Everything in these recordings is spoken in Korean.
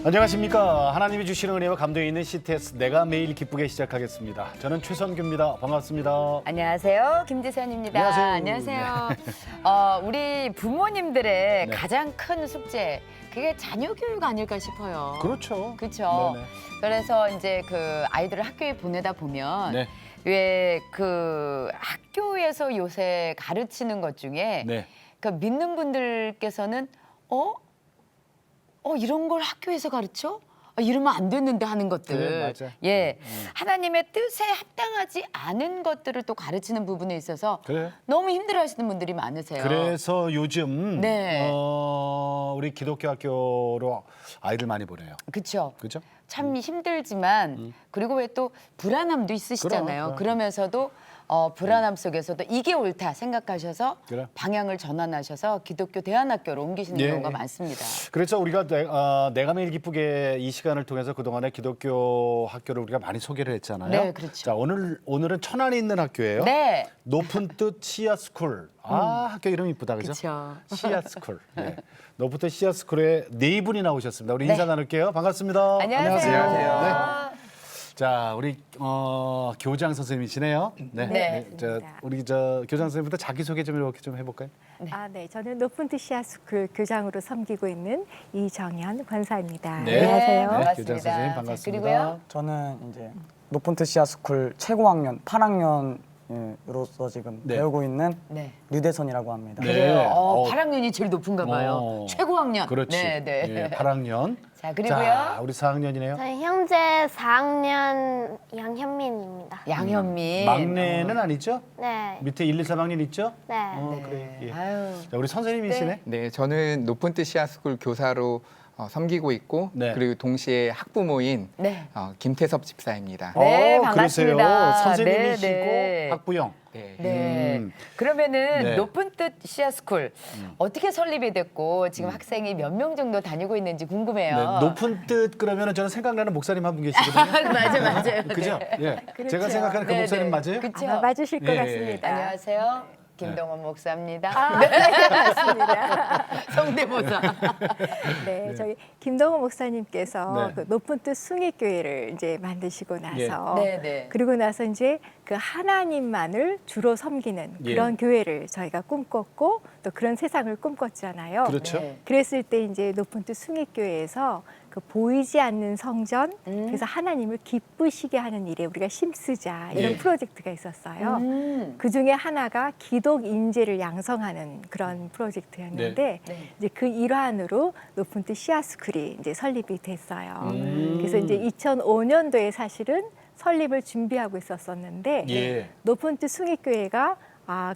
안녕하십니까. 하나님이 주시는 은혜와 감동이 있는 CTS 내가 매일 기쁘게 시작하겠습니다. 저는 최선규입니다. 반갑습니다. 안녕하세요. 김지선입니다. 안녕하세요. 우리 부모님들의 네. 가장 큰 숙제, 그게 자녀 교육 아닐까 싶어요. 그렇죠. 그렇죠. 네네. 그래서 이제 그 아이들을 학교에 보내다 보면 네. 왜 그 학교에서 요새 가르치는 것 중에 네. 그 믿는 분들께서는 이런 걸 학교에서 가르쳐? 이러면 안 됐는데 하는 것들. 그래, 맞아. 예. 하나님의 뜻에 합당하지 않은 것들을 또 가르치는 부분에 있어서 그래. 너무 힘들어하시는 분들이 많으세요. 그래서 요즘 네. 우리 기독교 학교로 아이들 많이 보내요. 그렇죠. 그죠? 참 힘들지만 그리고 왜 또 불안함도 있으시잖아요. 그럼. 그러면서도 불안함 속에서도 이게 옳다 생각하셔서 그래. 방향을 전환하셔서 기독교 대안학교로 옮기시는 예. 경우가 많습니다. 그래서 우리가 내가 매일 기쁘게 이 시간을 통해서 그동안에 기독교 학교를 우리가 많이 소개를 했잖아요. 네, 그렇죠. 자, 오늘은 천안에 있는 학교예요. 네. 높은 뜻 시아스쿨. 학교 이름 이쁘다, 그죠? 그쵸. 시아스쿨. 네. 높은 뜻 시아스쿨에 네 분이 나오셨습니다. 우리 네. 인사 나눌게요. 반갑습니다. 안녕하세요. 네. 자, 우리 교장 선생님이시네요. 네. 네. 우리 교장 선생님부터 자기 소개 좀 이렇게 좀 해볼까요? 네, 저는 높은 뜻 시아스쿨 교장으로 섬기고 있는 이정현 권사입니다. 네. 안녕하세요. 반갑습니다. 교장 선생님 자, 반갑습니다. 그리고요. 저는 이제 높은 뜻 시아스쿨 최고학년 8학년으로서 지금 네. 배우고 있는 네. 류대선이라고 합니다. 네. 그래요. 어. 8학년이 제일 높은가 봐요. 최고학년. 그렇지. 네, 네. 예, 8학년. 자, 그리고요. 자, 우리 4학년이네요. 저희 형제 4학년 양현민입니다. 양현민. 막내는 아니죠? 네. 밑에 1, 2, 3학년 있죠? 네. 그래. 예. 아유. 자, 우리 선생님이시네. 네, 저는 높은 뜻 시아스쿨 교사로 섬기고 있고 네. 그리고 동시에 학부모인 네. 김태섭 집사입니다. 네, 그러세요. 반갑습니다. 선생님이시고 네, 네. 학부형. 네. 네. 그러면은 네. 높은 뜻 시아스쿨 어떻게 설립이 됐고 지금 학생이 몇 명 정도 다니고 있는지 궁금해요. 네, 높은 뜻 그러면은 저는 생각나는 목사님 한 분 계시거든요. 맞아요. 그죠? 예. 제가 생각하는 그 네, 목사님 네. 맞아요? 그쵸? 아마 맞으실 것 예, 예. 같습니다. 안녕하세요. 김동원 목사입니다. 맞습니다. 성대모사. 네, 저희 김동호 목사님께서 네. 그 높은 뜻 숭의교회를 이제 만드시고 나서 네, 네. 그리고 나서 이제 그 하나님만을 주로 섬기는 예. 그런 교회를 저희가 꿈꿨고 또 그런 세상을 꿈꿨잖아요. 그렇죠. 네. 그랬을 때 이제 높은 뜻 숭의교회에서 그 보이지 않는 성전, 그래서 하나님을 기쁘시게 하는 일에 우리가 힘쓰자 이런 예. 프로젝트가 있었어요. 그 중에 하나가 기독 인재를 양성하는 그런 프로젝트였는데 네. 이제 그 일환으로 높은 뜻 시아스쿨이 이제 설립이 됐어요. 그래서 이제 2005년도에 사실은 설립을 준비하고 있었었는데 예. 높은 뜻 숭의교회가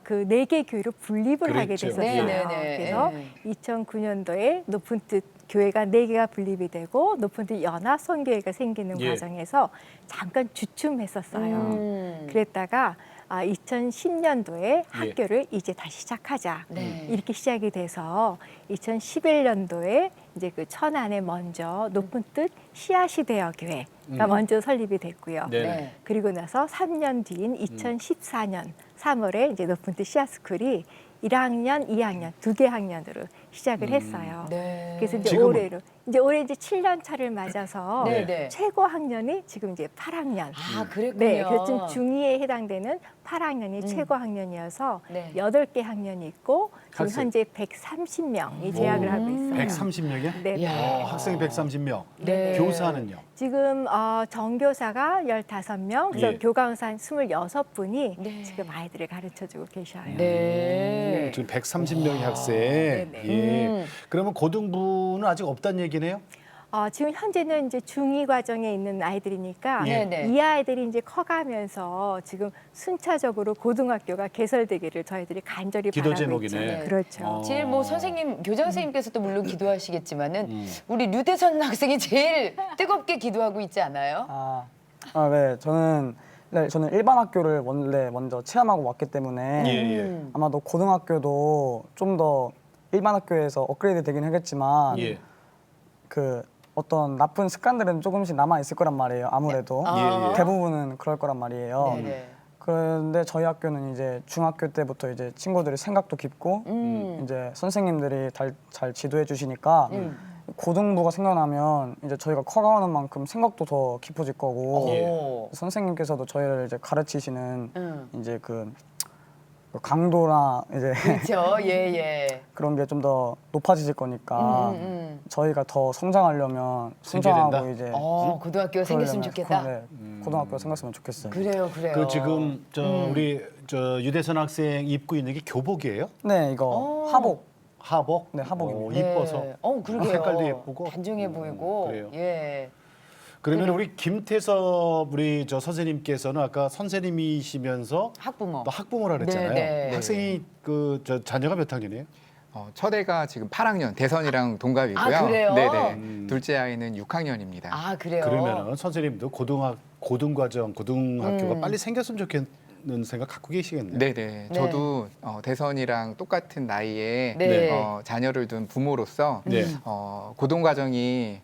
그 4개 교회로 분립을 하게 그랬죠. 됐었어요. 네네네. 그래서 2009년도에 높은 뜻 교회가 4개가 분립이 되고 높은 뜻 연합 선교회가 생기는 예. 과정에서 잠깐 주춤했었어요. 그랬다가 2010년도에 학교를 이제 다시 시작하자 네. 이렇게 시작이 돼서 2011년도에 이제 그 천안에 먼저 높은 뜻 씨앗이되어 교회가 먼저 설립이 됐고요. 네. 네. 그리고 나서 3년 뒤인 2014년 3월에 이제 높은 뜻 씨앗스쿨이 1학년, 2학년, 2개 학년으로 시작을 했어요. 네. 그래서 이제 지금은? 올해 이제 7년 차를 맞아서 네, 네. 최고 학년이 지금 이제 8학년. 아, 그랬군요. 네, 그래서 좀 중2에 해당되는 8학년이 최고 학년이어서 네. 8개 학년이 있고 지금 학생. 현재 130명이 재학을 하고 있어요. 130명이요? 네. 이야. 학생이 130명. 네. 교사는요? 지금 정교사가 15명, 그래서 예. 교감사 26분이 네. 지금 아이들을 가르쳐주고 계셔요. 네. 지금 130명의 학생. 네네. 예. 그러면 고등부는 아직 없다는 얘기네요? 지금 현재는 이제 중2 과정에 있는 아이들이니까 예. 네네. 이 아이들이 이제 커가면서 지금 순차적으로 고등학교가 개설되기를 저희들이 간절히 기도 바라고 제목이네. 있죠. 그렇죠. 제일 뭐 선생님, 교장 선생님께서도 물론 기도하시겠지만은 우리 류대선 학생이 제일 뜨겁게 기도하고 있지 않아요? 네, 저는 일반 학교를 원래 먼저 체험하고 왔기 때문에 예. 아마도 고등학교도 좀 더 일반 학교에서 업그레이드 되긴 하겠지만 예. 그 어떤 나쁜 습관들은 조금씩 남아 있을 거란 말이에요. 아무래도 예. 대부분은 그럴 거란 말이에요. 네네. 그런데 저희 학교는 이제 중학교 때부터 이제 친구들이 생각도 깊고 이제 선생님들이 잘 지도해 주시니까 고등부가 생겨나면 이제 저희가 커가는 만큼 생각도 더 깊어질 거고 오. 선생님께서도 저희를 이제 가르치시는 이제 그 강도나 이제 그렇죠. 예, 예. 그런 게 좀 더 높아지실 거니까 저희가 더 성장하려면 성장하고 생겨야 이제 고등학교가 생겼으면 좋겠다. 고등학교가 생겼으면 좋겠어요. 그래요, 그래요. 그 지금 우리 유대선 학생 입고 있는 게 교복이에요? 네, 이거 하복. 하복? 네, 하복입니다. 네. 이뻐서. 그러게요. 색깔도 예쁘고. 단정해 보이고. 그래요. 예. 그러면 우리 김태섭 우리 선생님께서는 아까 선생님이시면서 학부모. 또 학부모라 그랬잖아요. 네, 네. 학생이 자녀가 몇 학년이에요? 첫애가 지금 8학년, 대선이랑 동갑이고요. 아, 그래요? 네네. 둘째 아이는 6학년입니다. 아, 그래요. 그러면은 선생님도 고등학교가 빨리 생겼으면 좋겠는 생각 갖고 계시겠네요. 네네. 저도 대선이랑 똑같은 나이에 네. 자녀를 둔 부모로서 네. 고등 과정이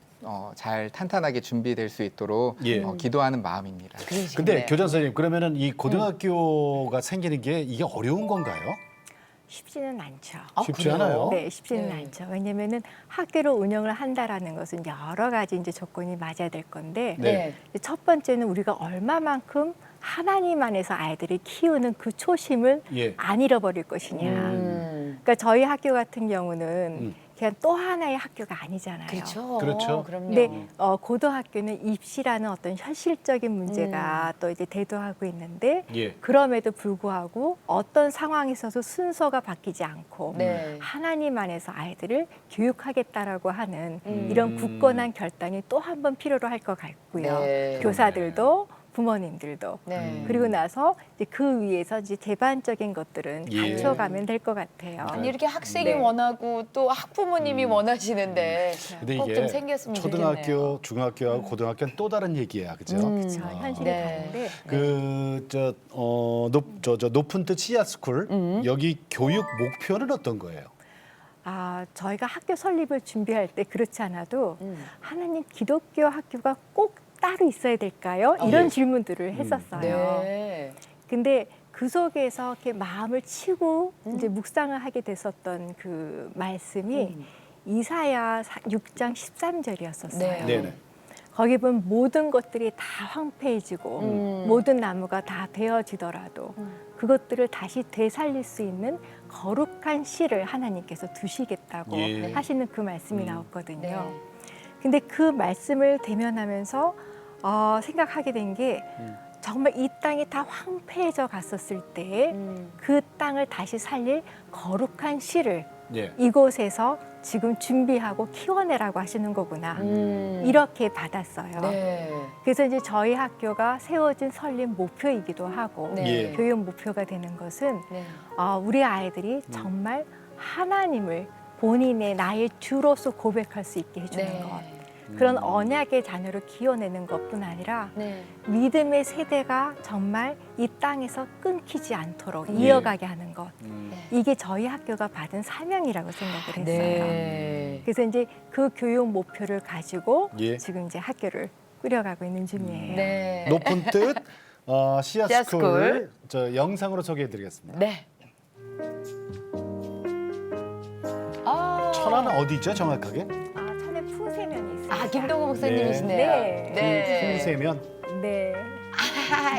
잘 탄탄하게 준비될 수 있도록 예. 기도하는 마음입니다. 그러시겠네요. 근데 교장 선생님 그러면은 이 고등학교가 생기는 게 이게 어려운 건가요? 쉽지는 않죠. 쉽지 그래요? 않아요. 네, 쉽지는 네. 않죠. 왜냐면은 학교를 운영을 한다라는 것은 여러 가지 이제 조건이 맞아야 될 건데 네. 첫 번째는 우리가 얼마만큼 하나님 안에서 아이들을 키우는 그 초심을 예. 안 잃어버릴 것이냐. 그러니까 저희 학교 같은 경우는 그냥 또 하나의 학교가 아니잖아요. 그렇죠. 그렇죠. 그럼요. 근데 고등학교는 입시라는 어떤 현실적인 문제가 또 이제 대두하고 있는데 예. 그럼에도 불구하고 어떤 상황에서도 순서가 바뀌지 않고 네. 하나님 안에서 아이들을 교육하겠다라고 하는 이런 굳건한 결단이 또 한 번 필요로 할 것 같고요. 네. 교사들도 부모님들도 네. 그리고 나서 이제 그 위에서 이제 제반적인 것들은 예. 갖춰가면 될 것 같아요. 아니, 이렇게 학생이 네. 원하고 또 학부모님이 원하시는데 근데 꼭 이게 좀 생겼으면 초등학교, 좋겠네요. 중학교하고 고등학교는 또 다른 얘기야, 그죠? 그렇죠. 현실이 네. 다른데 높은 뜻 시아스쿨 여기 교육 목표는 어떤 거예요? 저희가 학교 설립을 준비할 때 그렇지 않아도 하나님 기독교 학교가 꼭 따로 있어야 될까요? 이런 예. 질문들을 했었어요. 네. 근데 그 속에서 이렇게 마음을 치고 이제 묵상을 하게 됐었던 그 말씀이 이사야 6장 13절이었었어요. 네. 네네. 거기 보면 모든 것들이 다 황폐해지고 모든 나무가 다 베어지더라도 그것들을 다시 되살릴 수 있는 거룩한 씨를 하나님께서 두시겠다고 예. 하시는 그 말씀이 나왔거든요. 네. 근데 그 말씀을 대면하면서 생각하게 된 게 정말 이 땅이 다 황폐해져 갔었을 때 그 땅을 다시 살릴 거룩한 씨를 예. 이곳에서 지금 준비하고 키워내라고 하시는 거구나. 이렇게 받았어요. 네. 그래서 이제 저희 학교가 세워진 설립 목표이기도 하고 네. 예. 교육 목표가 되는 것은 네. 우리 아이들이 정말 하나님을 본인의 나의 주로서 고백할 수 있게 해주는 네. 것. 그런 언약의 자녀를 키워내는 것뿐 아니라 네. 믿음의 세대가 정말 이 땅에서 끊기지 않도록 예. 이어가게 하는 것. 네. 이게 저희 학교가 받은 사명이라고 생각을 했어요. 네. 그래서 이제 그 교육 목표를 가지고 예. 지금 이제 학교를 꾸려가고 있는 중이에요. 네. 높은 뜻 시아스쿨 시아스쿨. 영상으로 소개해드리겠습니다. 네. 천안은 어디죠, 정확하게? 천에 푸세면이 있어요. 김동우 목사님이시네요. 네. 네. 풍세면. 네,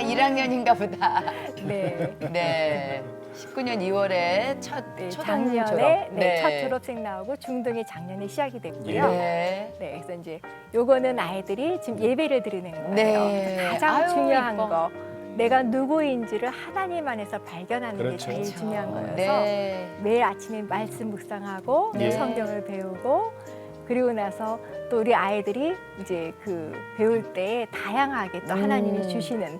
1학년인가 보다. 네. 네. 19년 2월에 첫 초등 졸업. 작년에 첫 졸업생 나오고 중등이 작년에 시작이 됐고요. 네. 네, 그래서 이제 요거는 아이들이 지금 예배를 드리는 거예요. 네. 그래서 가장 아유, 중요한 이뻐. 거, 내가 누구인지를 하나님 안에서 발견하는 그렇죠. 게 제일 중요한 거여서 네. 매일 아침에 말씀 묵상하고 네. 성경을 배우고 그리고 나서 또 우리 아이들이 이제 그 배울 때 다양하게 또 하나님이 주시는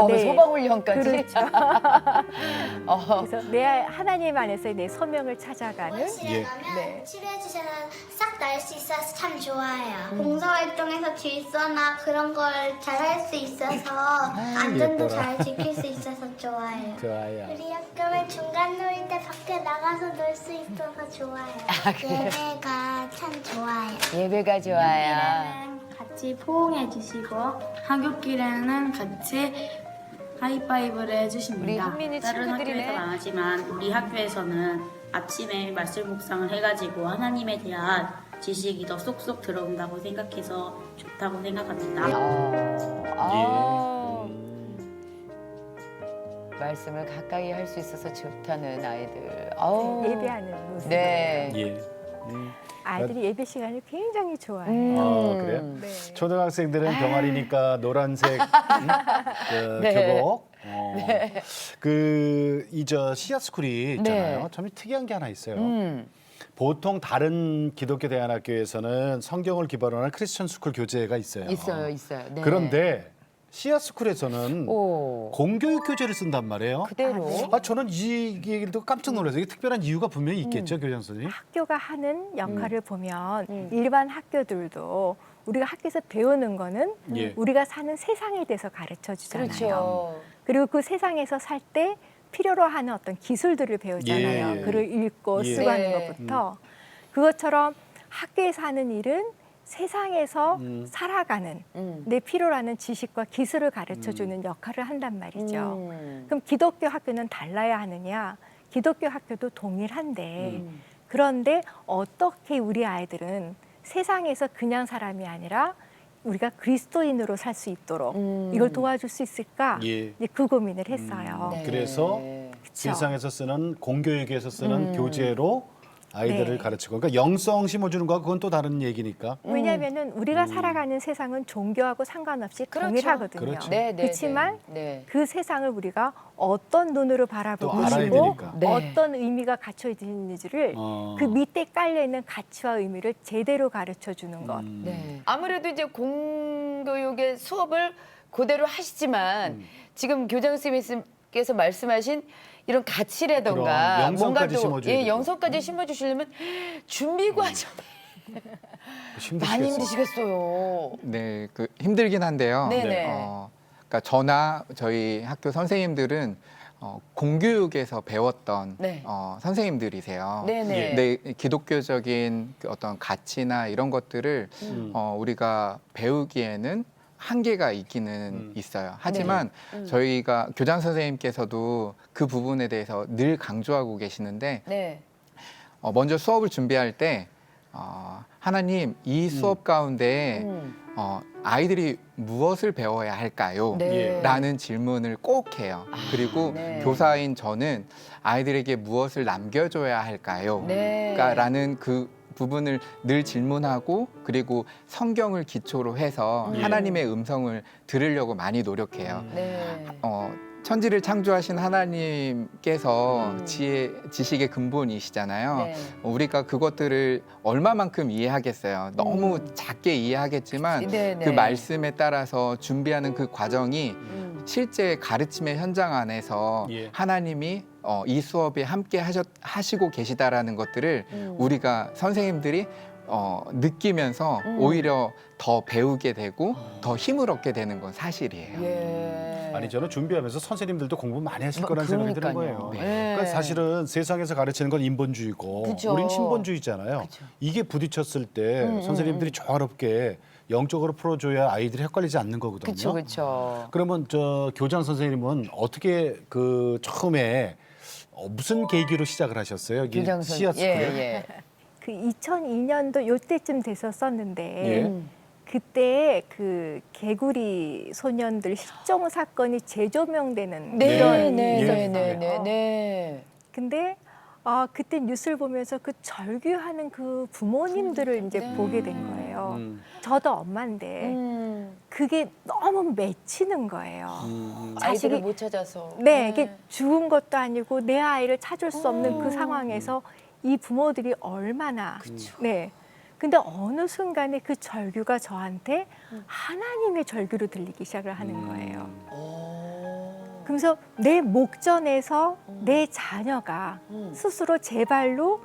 네. 소방훈련까지. 그렇죠. 어. 그래서 내 하나님 안에서 내 소명을 찾아가는 예. 네. 치료해 주셔서 싹 날 수 있어서 참 좋아요. 봉사활동에서 질서나 그런 걸 잘 할 수 있어서 안전도 예뻐라. 잘 지킬 수 있어서 좋아요. 좋아요. 우리 학교는 중간 놀이 때 밖에 나가서 놀 수 있어서 좋아요. 예배가 참 좋아요. 예배가 좋아요. 같이 포옹해 주시고 하굣길에는 같이 하이파이브를 해주십니다. 우리 현민이 다른 친구들이네. 학교에서는 안 하지만 우리 학교에서는 아침에 말씀 묵상을 해가지고 하나님에 대한 지식이 더 쏙쏙 들어온다고 생각해서 좋다고 생각합니다. 아, 말씀을 가까이 할 수 있어서 좋다는 아이들. 아우. 예배하는 모습. 네. 예. 아이들이 예배 시간을 굉장히 좋아해요. 아, 그래요? 네. 초등학생들은 병아리니까 노란색 네. 교복. 그이저 시아스쿨이 있잖아요. 네. 참 특이한 게 하나 있어요. 보통 다른 기독교 대안학교에서는 성경을 기반으로 한 크리스천 스쿨 교재가 있어요. 있어요. 네. 그런데 시아스쿨에서는 오, 공교육 교재를 쓴단 말이에요. 그대로. 아, 저는 이 얘기를 듣고 깜짝 놀라서 이게 특별한 이유가 분명히 있겠죠, 교장 선생님? 학교가 하는 역할을 보면 일반 학교들도 우리가 학교에서 배우는 거는 예. 우리가 사는 세상에 대해서 가르쳐 주잖아요. 그렇죠. 그리고 그 세상에서 살 때 필요로 하는 어떤 기술들을 배우잖아요. 예. 글을 읽고 예. 쓰고 하는 네. 것부터. 그것처럼 학교에서 하는 일은 세상에서 살아가는 내 필요로 하는 지식과 기술을 가르쳐 주는 역할을 한단 말이죠. 그럼 기독교 학교는 달라야 하느냐? 기독교 학교도 동일한데 그런데 어떻게 우리 아이들은 세상에서 그냥 사람이 아니라 우리가 그리스도인으로 살 수 있도록 이걸 도와줄 수 있을까? 예. 이제 그 고민을 했어요. 네. 그래서 그쵸? 일상에서 쓰는 공교육에서 쓰는 교재로 아이들을 네. 가르치고, 그러니까 영성 심어주는 거와 그건 또 다른 얘기니까. 왜냐하면은 우리가 살아가는 세상은 종교하고 상관없이 그렇죠. 동일하거든요. 그렇죠. 네, 네, 그렇지만 네. 그 세상을 우리가 어떤 눈으로 바라보고 또 알아야 있고 되니까. 네. 어떤 의미가 갖춰 있는지를 그 밑에 깔려 있는 가치와 의미를 제대로 가르쳐 주는 것. 네. 아무래도 이제 공교육의 수업을 그대로 하시지만 지금 교장 선생님께서 말씀하신 이런 가치라던가 그럼 영성까지 뭔가 또 심어줘야 되고. 영성까지 심어주시려면 준비 과정이 많이 힘드시겠어요. 힘드시겠어요. 네, 그 힘들긴 한데요. 네네. 그러니까 저나 저희 학교 선생님들은 공교육에서 배웠던 네. 선생님들이세요. 네네. 근데 기독교적인 그 어떤 가치나 이런 것들을 우리가 배우기에는 한계가 있기는 있어요. 하지만 저희가 교장 선생님께서도 그 부분에 대해서 늘 강조하고 계시는데 네. 먼저 수업을 준비할 때 하나님 이 수업 가운데 아이들이 무엇을 배워야 할까요? 네. 라는 질문을 꼭 해요. 그리고 네. 교사인 저는 아이들에게 무엇을 남겨줘야 할까요? 네. 라는 그 부분을 늘 질문하고 그리고 성경을 기초로 해서 하나님의 음성을 들으려고 많이 노력해요. 네. 천지를 창조하신 하나님께서 지식의 근본이시잖아요. 네. 우리가 그것들을 얼마만큼 이해하겠어요. 너무 작게 이해하겠지만 네, 네. 그 말씀에 따라서 준비하는 그 과정이 실제 가르침의 현장 안에서 예. 하나님이 이 수업에 함께 하시고 계시다라는 것들을 우리가 선생님들이 느끼면서 오히려 더 배우게 되고 더 힘을 얻게 되는 건 사실이에요. 예. 아니, 저는 준비하면서 선생님들도 공부 많이 하실 거라는 생각이 드는 그러니까요. 거예요. 네. 그러니까 사실은 세상에서 가르치는 건 인본주의고 그쵸. 우린 신본주의잖아요. 그쵸. 이게 부딪혔을 때 선생님들이 조화롭게 영적으로 풀어줘야 아이들이 헷갈리지 않는 거거든요. 그렇죠, 그렇죠. 그러면 저 교장 선생님은 어떻게 그 처음에 무슨 계기로 시작을 하셨어요? 여기 교장 선 시아스쿨에? 예. 그 2002년도 요때쯤 됐었었는데 예. 그때 그 개구리 소년들 실종 사건이 재조명되는 네, 이런 네, 예. 네, 네, 네, 네. 근데 그때 뉴스를 보면서 그 절규하는 그 부모님들을 이제 보게 된 거예요. 저도 엄마인데 그게 너무 맺히는 거예요. 아이들을 자식이- 못 찾아서. 네, 이게 죽은 것도 아니고 내 아이를 찾을 수 없는 그 상황에서 이 부모들이 얼마나 네. 근데 어느 순간에 그 절규가 저한테 하나님의 절규로 들리기 시작을 하는 거예요. 그래서 내 목전에서 내 자녀가 스스로 제 발로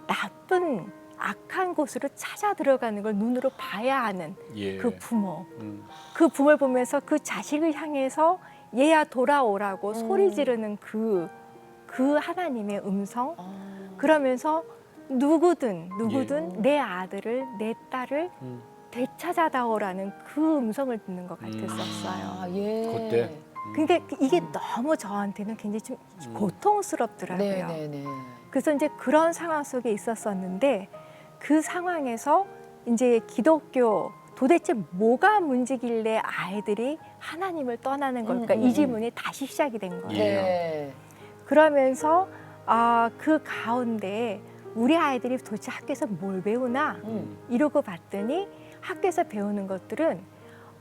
나쁜 악한 곳으로 찾아 들어가는 걸 눈으로 봐야 하는 예. 그 부모. 그 부모를 보면서 그 자식을 향해서 얘야 돌아오라고 소리 지르는 그 하나님의 음성. 그러면서 누구든 내 아들을 내 딸을 되찾아다오라는 그 음성을 듣는 것 같았었어요. 아, 예. 그때. 근데 이게 너무 저한테는 굉장히 좀 고통스럽더라고요. 네네네. 그래서 이제 그런 상황 속에 있었었는데 그 상황에서 이제 기독교 도대체 뭐가 문제길래 아이들이 하나님을 떠나는 걸까? 이 질문이 다시 시작이 된 거예요. 네. 그러면서 그 가운데 우리 아이들이 도대체 학교에서 뭘 배우나 이러고 봤더니 학교에서 배우는 것들은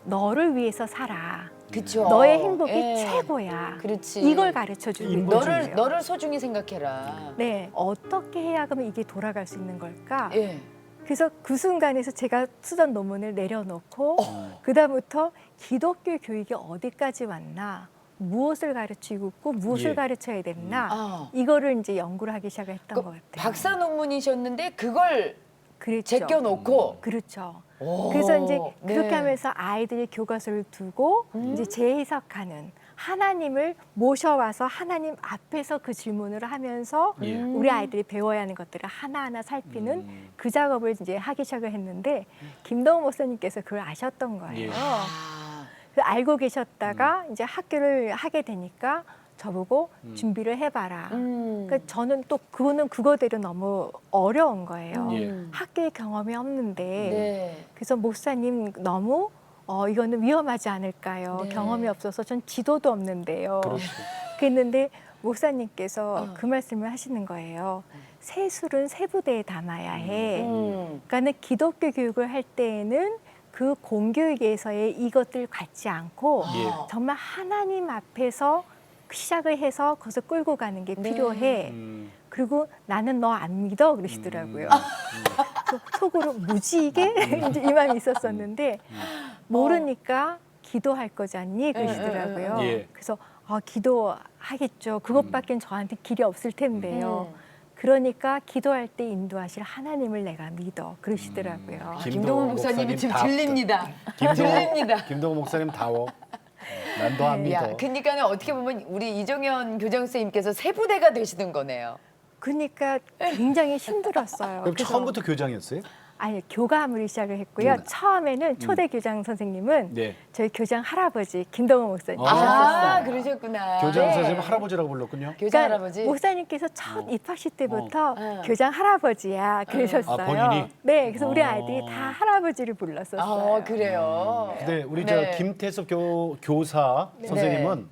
너를 위해서 살아. 그쵸. 너의 행복이 예. 최고야. 그렇지. 이걸 가르쳐 주는 인본주의예요. 거예요. 너를 소중히 생각해라. 네, 어떻게 해야 그러면 이게 돌아갈 수 있는 걸까? 예. 그래서 그 순간에서 제가 쓰던 논문을 내려놓고 그다음부터 기독교 교육이 어디까지 왔나, 무엇을 가르치고 있고 무엇을 예. 가르쳐야 됐나, 아. 이거를 이제 연구를 하기 시작했던 것 같아요. 박사 논문이셨는데 그걸 그렇죠. 제껴놓고. 그렇죠. 오, 그래서 이제 네. 그렇게 하면서 아이들이 교과서를 두고 이제 재해석하는, 하나님을 모셔와서 하나님 앞에서 그 질문을 하면서 예. 우리 아이들이 배워야 하는 것들을 하나하나 살피는 그 작업을 이제 하기 시작을 했는데 김동훈 목사님께서 그걸 아셨던 거예요. 예. 아. 그 알고 계셨다가 이제 학교를 하게 되니까 저보고 준비를 해봐라. 그러니까 저는 또 그거는 그거대로 너무 어려운 거예요. 예. 학교에 경험이 없는데 네. 그래서 목사님 너무 이거는 위험하지 않을까요? 네. 경험이 없어서 전 지도도 없는데요. 그렇죠. 그랬는데 목사님께서 그 말씀을 하시는 거예요. 세술은 세부대에 담아야 해. 그러니까는 기독교 교육을 할 때에는 그 공교육에서의 이것들 갖지 않고 예. 정말 하나님 앞에서 시작을 해서 거기서 끌고 가는 게 네. 필요해. 그리고 나는 너 안 믿어 그러시더라고요. 속으로 무지 이게 이제 이 마음이 있었었는데 모르니까 기도할 거잖니 그러시더라고요. 예. 그래서 기도하겠죠. 그것밖엔 저한테 길이 없을 텐데요. 음. 그러니까 기도할 때 인도하실 하나님을 내가 믿어 그러시더라고요. 아, 김동훈 김동훈 목사님이 목사님 지금 다 들립니다. 김동훈, 들립니다. 김동훈 목사님 다워. 난 너 안 믿어. 야, 그러니까는 어떻게 보면 우리 이정현 교장 선생님께서 세부대가 되시는 거네요. 그러니까 굉장히 힘들었어요. 그럼 그래서 처음부터 교장이었어요? 아니 교감을 시작을 했고요. 처음에는 초대 교장 선생님은 네. 저희 교장 할아버지 김동훈 목사님 아, 하셨어요. 그러셨구나. 교장 네. 선생님 할아버지라고 불렀군요. 교장 할아버지. 목사님께서 첫 입학식 때부터 어. 교장 할아버지야 그러셨어요. 아, 본인이? 네, 그래서 우리 어. 아이들이 다 할아버지를 불렀었어요. 그래요. 근데 우리 네. 저 김태섭 교사 선생님은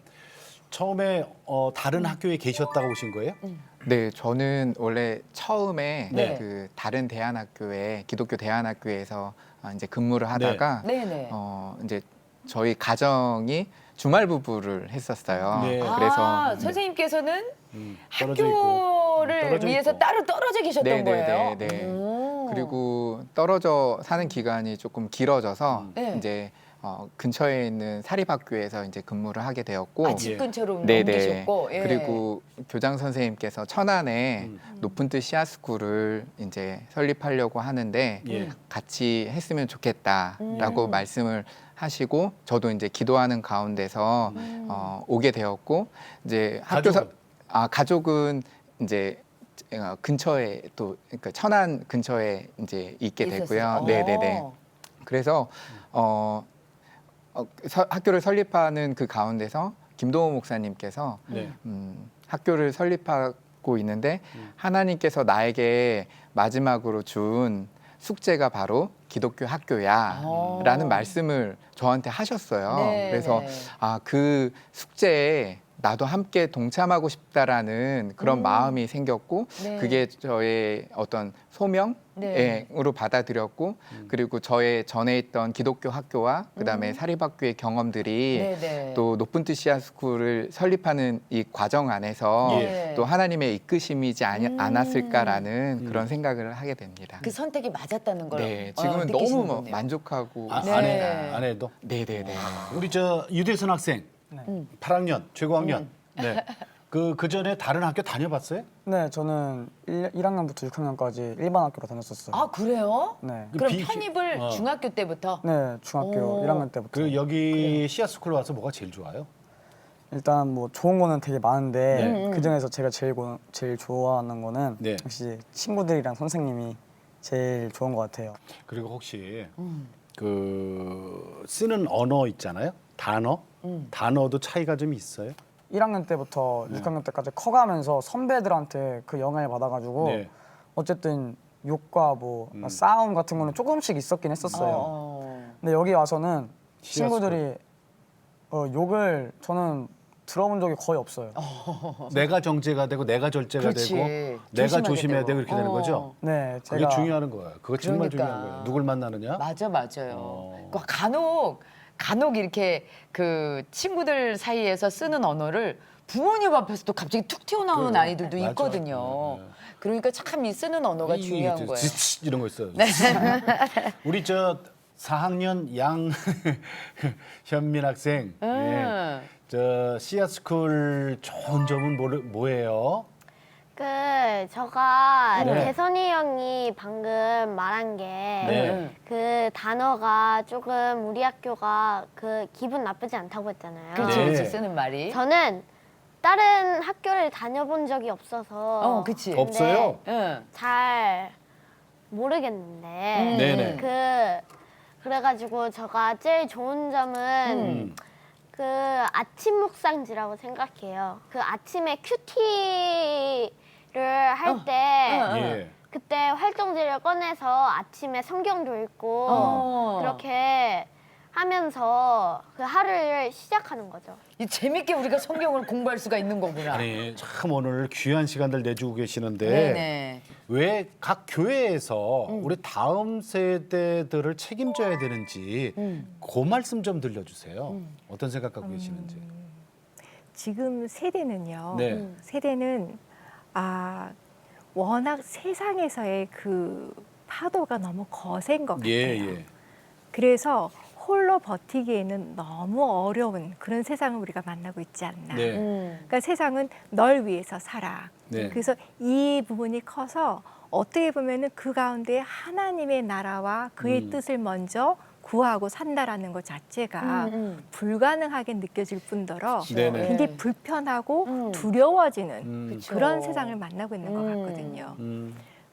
처음에 다른 학교에 계셨다고 오신 거예요? 네, 저는 원래 처음에 네. 그 다른 대안학교에 기독교 대안학교에서 이제 근무를 하다가 네네. 이제 저희 가정이 주말 부부를 했었어요. 네. 그래서 선생님께서는 떨어져 있고. 학교를 떨어져 위해서 있고. 따로 떨어져 계셨던 네, 네, 거예요. 네, 네. 오. 그리고 떨어져 사는 기간이 조금 길어져서 네. 이제 근처에 있는 사립학교에서 이제 근무를 하게 되었고 집 근처로 네네. 옮기셨고. 예. 그리고 교장 선생님께서 천안에 높은 뜻 씨앗스쿨을 이제 설립하려고 하는데 예. 같이 했으면 좋겠다라고 말씀을 하시고 저도 이제 기도하는 가운데서 오게 되었고 이제 가족은? 가족은 이제 근처에 또 그러니까 천안 근처에 이제 있게 있었어요. 됐고요. 네네네. 그래서 학교를 설립하는 그 가운데서 김동호 목사님께서 네. 학교를 설립하고 있는데 하나님께서 나에게 마지막으로 준 숙제가 바로 기독교 학교야라는 말씀을 저한테 하셨어요. 네, 그래서 네. 그 숙제에 나도 함께 동참하고 싶다라는 그런 마음이 생겼고 네. 그게 저의 어떤 소명으로 네. 받아들였고 그리고 저의 전에 있던 기독교 학교와 그다음에 사립학교의 경험들이 네네. 또 높은 뜻 씨앗스쿨을 설립하는 이 과정 안에서 예. 또 하나님의 이끄심이지 않았을까라는 그런 생각을 하게 됩니다. 그 선택이 맞았다는 걸 네, 지금은 느끼시는 너무 거네요. 만족하고 아, 네. 아내도. 네네네. 우리 저 유대선 학생 8학년 최고학년. 네. 그 전에 다른 학교 다녀봤어요? 네, 저는 1학년부터 6학년까지 일반 학교로 다녔었어요. 아 그래요? 네. 그럼 비- 편입을 중학교 때부터? 네, 중학교 오. 1학년 때부터. 그리고 여기 씨앗스쿨 와서 뭐가 제일 좋아요? 일단 뭐 좋은 거는 되게 많은데 네. 그 중에서 제가 제일 좋아하는 거는 네. 역시 친구들이랑 선생님이 제일 좋은 것 같아요. 그리고 혹시 그 쓰는 언어 있잖아요. 단어. 단어도 차이가 좀 있어요? 1학년 때부터 6학년 때까지 커가면서 선배들한테 그 영향을 받아가지고 네. 어쨌든 욕과 뭐 싸움 같은 거는 조금씩 있었긴 했었어요. 근데 여기 와서는 친구들이 욕을 저는 들어본 적이 거의 없어요. 내가 정죄가 되고 내가 절제가 그렇지. 되고 내가 조심하게 조심해야 되고. 되고 이렇게 되는 거죠? 네, 그게 제가 중요한 거예요. 그거 정말 그러니까. 중요한 거예요. 누굴 만나느냐? 맞아요. 그러니까 간혹 이렇게 그 친구들 사이에서 쓰는 언어를 부모님 앞에서도 갑자기 툭 튀어나오는 그래요. 아이들도 맞아. 있거든요. 네. 그러니까 참 이 쓰는 언어가 중요한 거예요. 지치 이런 거 있어요. 네. 우리 저 4학년 양현민 학생, 예. 저 씨앗스쿨 좋은 점은 뭐예요? 저가 네. 대선이 형이 방금 말한 게 네. 그 단어가 조금 우리 학교가 그 기분 나쁘지 않다고 했잖아요. 그렇지, 네. 그렇지 쓰는 말이. 저는 다른 학교를 다녀본 적이 없어서 그치. 없어요? 응. 잘 모르겠는데 네네. 그래가지고 제가 제일 좋은 점은 그 아침 묵상지라고 생각해요. 그 아침에 큐티를 할 때 예. 그때 활동지를 꺼내서 아침에 성경도 읽고 그렇게 하면서 그 하루를 시작하는 거죠. 이 재밌게 우리가 성경을 공부할 수가 있는 거구나. 아니 참 오늘 귀한 시간들 내주고 계시는데 네네. 왜 각 교회에서 우리 다음 세대들을 책임져야 되는지 그 말씀 좀 들려주세요. 어떤 생각 갖고 계시는지. 지금 세대는요. 네. 세대는 워낙 세상에서의 그 파도가 너무 거센 것 같아요. 예. 그래서 홀로 버티기에는 너무 어려운 그런 세상을 우리가 만나고 있지 않나. 네. 그러니까 세상은 널 위해서 살아. 네. 그래서 이 부분이 커서 어떻게 보면은 그 가운데 하나님의 나라와 그의 뜻을 먼저 구하고 산다라는 것 자체가 불가능하게 느껴질 뿐더러 네네. 굉장히 불편하고 두려워지는 그쵸. 그런 세상을 만나고 있는 것 같거든요.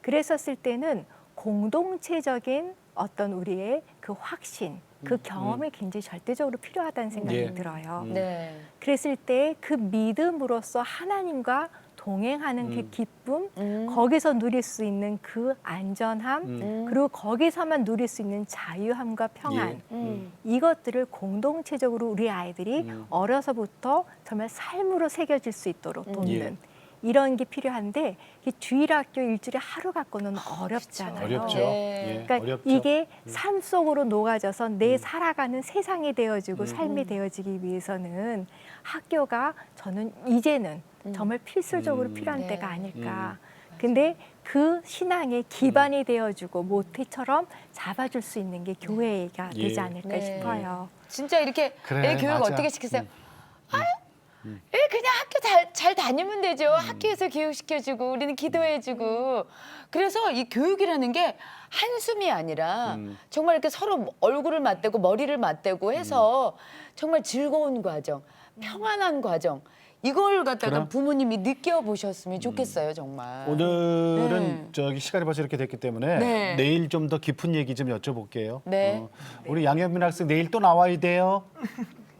그랬었을 때는 공동체적인 어떤 우리의 그 확신, 그 경험이 굉장히 절대적으로 필요하다는 생각이 예. 들어요. 네. 그랬을 때 그 믿음으로써 하나님과 동행하는 그 기쁨, 거기서 누릴 수 있는 그 안전함, 그리고 거기서만 누릴 수 있는 자유함과 평안, 이것들을 공동체적으로 우리 아이들이 어려서부터 정말 삶으로 새겨질 수 있도록 돕는 이런 게 필요한데 이 주일학교 일주일에 하루 갖고는 어렵잖아요. 어렵죠. 네. 예, 그러니까 어렵죠. 이게 삶 속으로 녹아져서 내 살아가는 세상이 되어지고 삶이 되어지기 위해서는 학교가 저는 이제는 정말 필수적으로 필요한 네. 때가 아닐까. 근데 그 신앙의 기반이 되어주고 모태처럼 잡아줄 수 있는 게 교회가 예. 되지 않을까 네. 싶어요. 진짜 이렇게 그래, 애 교육 맞아. 어떻게 시키세요? 애 그냥 학교 잘 다니면 되죠. 학교에서 교육시켜주고 우리는 기도해주고. 그래서 이 교육이라는 게 한숨이 아니라 정말 이렇게 서로 얼굴을 맞대고 머리를 맞대고 해서 정말 즐거운 과정, 평안한 과정. 이걸 갖다가 그럼? 부모님이 느껴보셨으면 좋겠어요, 정말. 오늘은 저기 시간이 벌써 이렇게 됐기 때문에 네. 내일 좀 더 깊은 얘기 좀 여쭤볼게요. 네. 우리 양현민 학생 내일 또 나와야 돼요.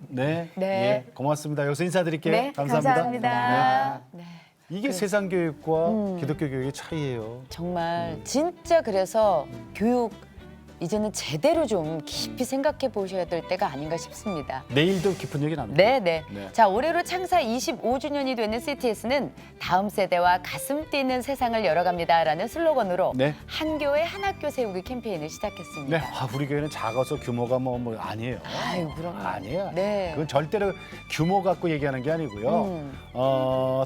네. 네. 예, 고맙습니다. 여기서 인사드릴게요. 네, 감사합니다. 네. 이게 세상 교육과 기독교 교육의 차이예요. 정말 진짜 그래서 교육 이제는 제대로 좀 깊이 생각해 보셔야 될 때가 아닌가 싶습니다. 내일도 깊은 얘기 나눕니다. 네네. 네. 자, 올해로 창사 25주년이 되는 CTS는 다음 세대와 가슴 뛰는 세상을 열어갑니다라는 슬로건으로 네. 한 교회 한 학교 세우기 캠페인을 시작했습니다. 네. 우리 교회는 작아서 규모가 뭐 아니에요. 아유, 그럼요. 아니에요. 네. 그건 절대로 규모 갖고 얘기하는 게 아니고요.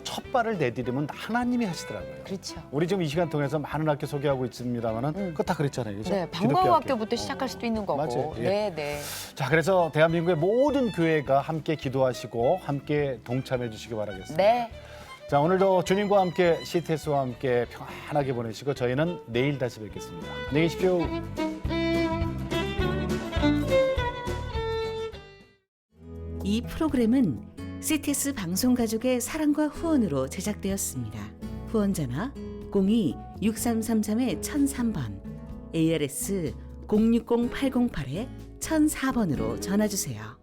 첫 발을 내디디면 하나님이 하시더라고요. 그렇죠. 우리 지금 이 시간 통해서 많은 학교 소개하고 있습니다만은 그거 다 그랬잖아요. 그죠? 네, 기독교 방과후 학교. 학교부터 시작할 수도 있는 거고. 맞아요. 예. 네, 네. 자, 그래서 대한민국의 모든 교회가 함께 기도하시고 함께 동참해 주시기 바라겠습니다. 네. 자, 오늘도 주님과 함께 CTS와 함께 평안하게 보내시고 저희는 내일 다시 뵙겠습니다. 안녕히 계십시오. 이 프로그램은 CTS 방송가족의 사랑과 후원으로 제작되었습니다. 후원전화 02-6333-1003번, ARS 060-808-1004번으로 전화주세요.